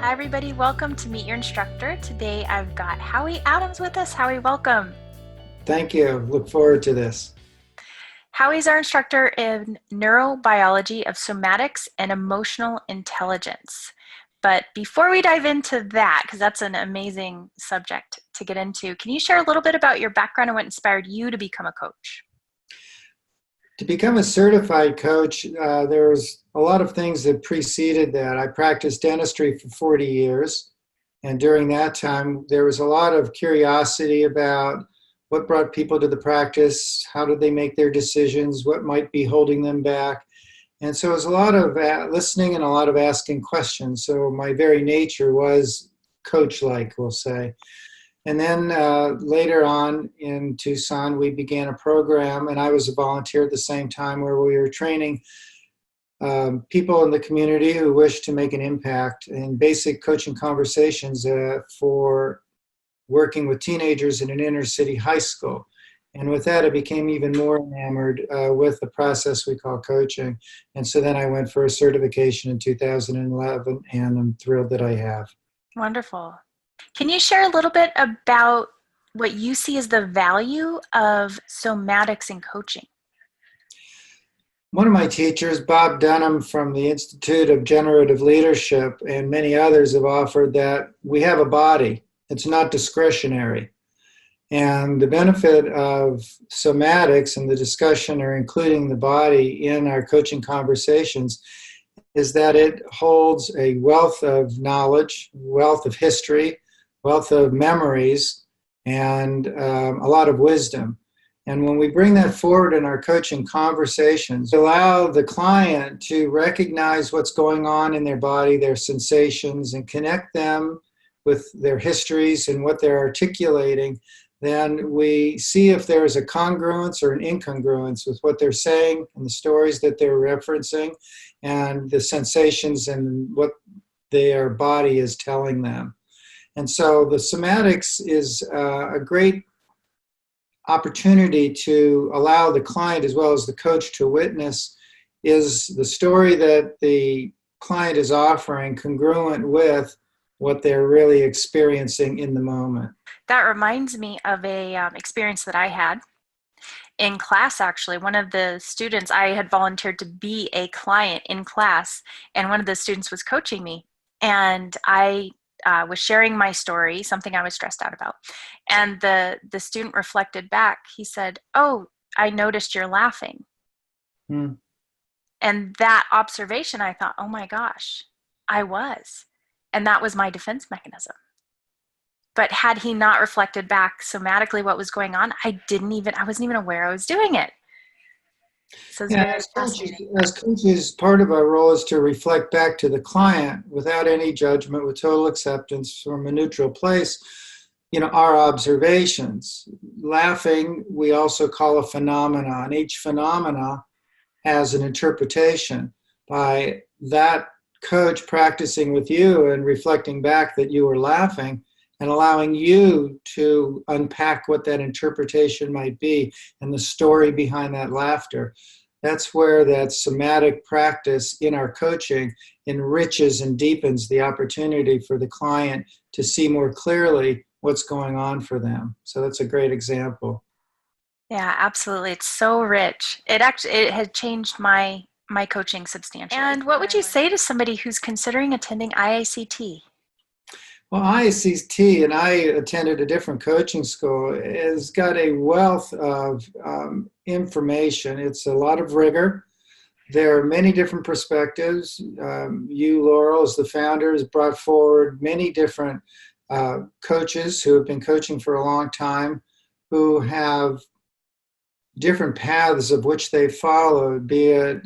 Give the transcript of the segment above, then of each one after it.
Hi, everybody. Welcome to Meet Your Instructor. Today I've got Howie Adams with us. Howie, welcome. Thank you. Look forward to this. Howie's our instructor in Neurobiology of Somatics and Emotional Intelligence. But before we dive into that, because that's an amazing subject to get into, can you share a little bit about your background and what inspired you to become a coach? To become a certified coach, there was a lot of things that preceded that. I practiced dentistry for 40 years, and during that time, there was a lot of curiosity about what brought people to the practice, how did they make their decisions, what might be holding them back. And so it was a lot of listening and a lot of asking questions. So my very nature was coach-like, we'll say. And then later on in Tucson, we began a program, and I was a volunteer at the same time, where we were training people in the community who wish to make an impact in basic coaching conversations for working with teenagers in an inner city high school. And with that, I became even more enamored with the process we call coaching. And so then I went for a certification in 2011, and I'm thrilled that I have. Wonderful. Can you share a little bit about what you see as the value of somatics in coaching? One of my teachers, Bob Dunham from the Institute of Generative Leadership, and many others have offered that we have a body. It's not discretionary. And the benefit of somatics and the discussion or including the body in our coaching conversations is that it holds a wealth of knowledge, wealth of history, wealth of memories, and a lot of wisdom. And when we bring that forward in our coaching conversations, allow the client to recognize what's going on in their body, their sensations, and connect them with their histories and what they're articulating, then we see if there is a congruence or an incongruence with what they're saying and the stories that they're referencing and the sensations and what their body is telling them. And so the somatics is a great opportunity to allow the client as well as the coach to witness, is the story that the client is offering congruent with what they're really experiencing in the moment. That reminds me of a experience that I had in class. Actually, one of the students, I had volunteered to be a client in class, and one of the students was coaching me, and I was sharing my story, something I was stressed out about, and the student reflected back. He said, "Oh, I noticed you're laughing." And that observation, I thought, oh my gosh, I was. And that was my defense mechanism. But had he not reflected back somatically what was going on, I wasn't even aware I was doing it. So it's very fascinating. As coaches, part of our role is to reflect back to the client without any judgment, with total acceptance from a neutral place, our observations. Laughing, we also call a phenomenon. Each phenomena has an interpretation. By that coach practicing with you and reflecting back that you were laughing, and allowing you to unpack what that interpretation might be and the story behind that laughter. That's where that somatic practice in our coaching enriches and deepens the opportunity for the client to see more clearly what's going on for them. So that's a great example. Yeah, absolutely. It's so rich. It had changed my coaching substantially. And what would you say to somebody who's considering attending IICT? Well, IICT, and I attended a different coaching school, has got a wealth of information. It's a lot of rigor. There are many different perspectives. You, Laurel, as the founder, has brought forward many different coaches who have been coaching for a long time, who have different paths of which they followed, be it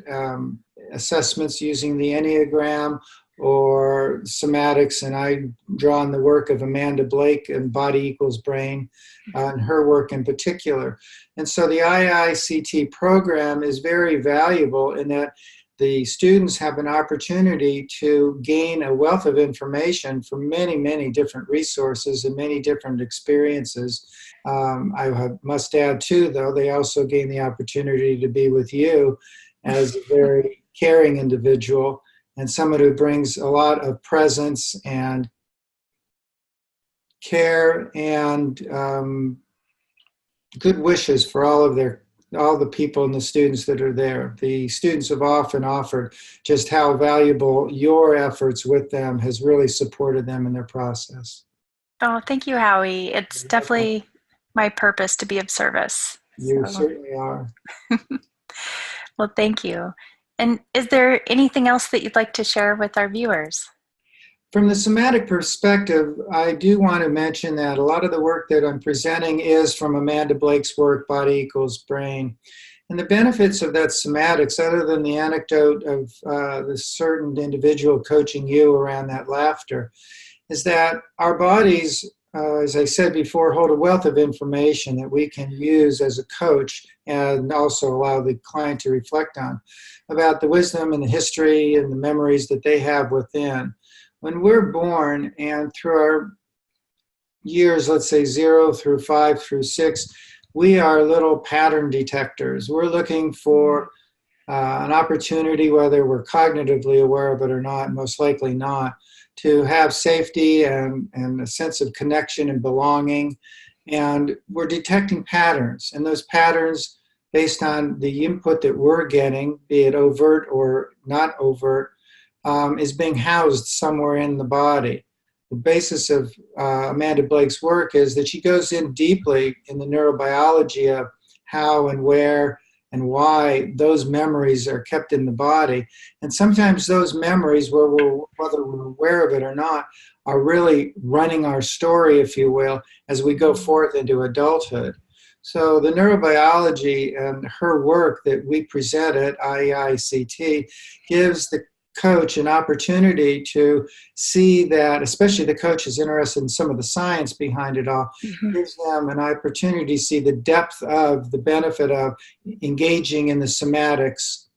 assessments using the Enneagram or somatics, and I draw on the work of Amanda Blake and Body Equals Brain, and her work in particular. And so the IICT program is very valuable in that the students have an opportunity to gain a wealth of information from many, many different resources and many different experiences. I must add too, though, they also gain the opportunity to be with you as a very caring individual and someone who brings a lot of presence and care and good wishes for all the people and the students that are there. The students have often offered just how valuable your efforts with them has really supported them in their process. Oh, thank you, Howie. It's definitely my purpose to be of service. You So, certainly are. well, thank you. And is there anything else that you'd like to share with our viewers? From the somatic perspective, I do want to mention that a lot of the work that I'm presenting is from Amanda Blake's work, Body Equals Brain. And the benefits of that somatics, other than the anecdote of the certain individual coaching you around that laughter, is that our bodies, as I said before, hold a wealth of information that we can use as a coach and also allow the client to reflect on about the wisdom and the history and the memories that they have within. When we're born and through our years, let's say 0 through 5 through 6, we are little pattern detectors. We're looking for an opportunity, whether we're cognitively aware of it or not, most likely not, to have safety and a sense of connection and belonging. And we're detecting patterns. And those patterns, based on the input that we're getting, be it overt or not overt, is being housed somewhere in the body. The basis of Amanda Blake's work is that she goes in deeply in the neurobiology of how and where and why those memories are kept in the body. And sometimes those memories, whether we're aware of it or not, are really running our story, if you will, as we go forth into adulthood. So the neurobiology and her work that we present at IICT gives the coach an opportunity to see that, especially the coach is interested in some of the science behind it all, gives them an opportunity to see the depth of the benefit of engaging in the somatics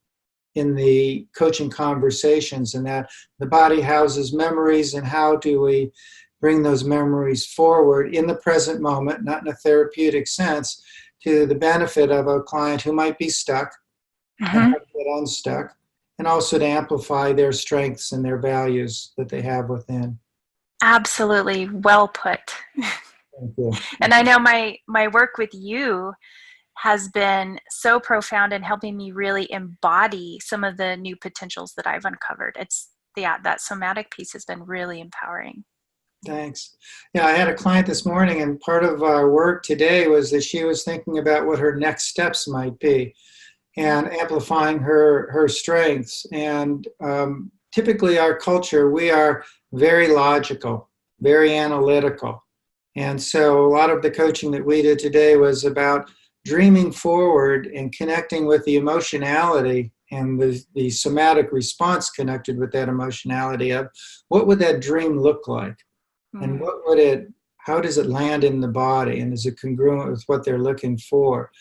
in the coaching conversations, and that the body houses memories, and how do we bring those memories forward in the present moment, not in a therapeutic sense, to the benefit of a client who might be stuck and how to get unstuck, and also to amplify their strengths and their values that they have within. Absolutely. Well put. Thank you. And I know my work with you has been so profound in helping me really embody some of the new potentials that I've uncovered. That somatic piece has been really empowering. Thanks. Yeah, I had a client this morning, and part of our work today was that she was thinking about what her next steps might be and amplifying her strengths. And typically our culture, we are very logical, very analytical. And so a lot of the coaching that we did today was dreaming forward and connecting with the emotionality and the somatic response connected with that emotionality of what would that dream look like? And how does it land in the body? And is it congruent with what they're looking for?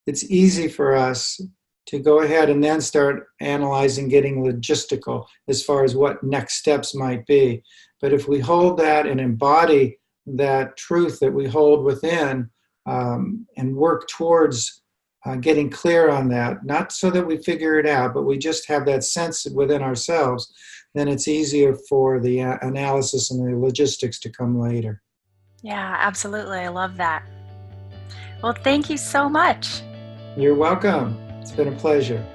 It's easy for us to go ahead and then start analyzing, getting logistical as far as what next steps might be. But if we hold that and embody that truth that we hold within, and work towards getting clear on that, not so that we figure it out, but we just have that sense within ourselves, then it's easier for the analysis and the logistics to come later. Yeah, absolutely. I love that. Well, thank you so much. You're welcome. It's been a pleasure.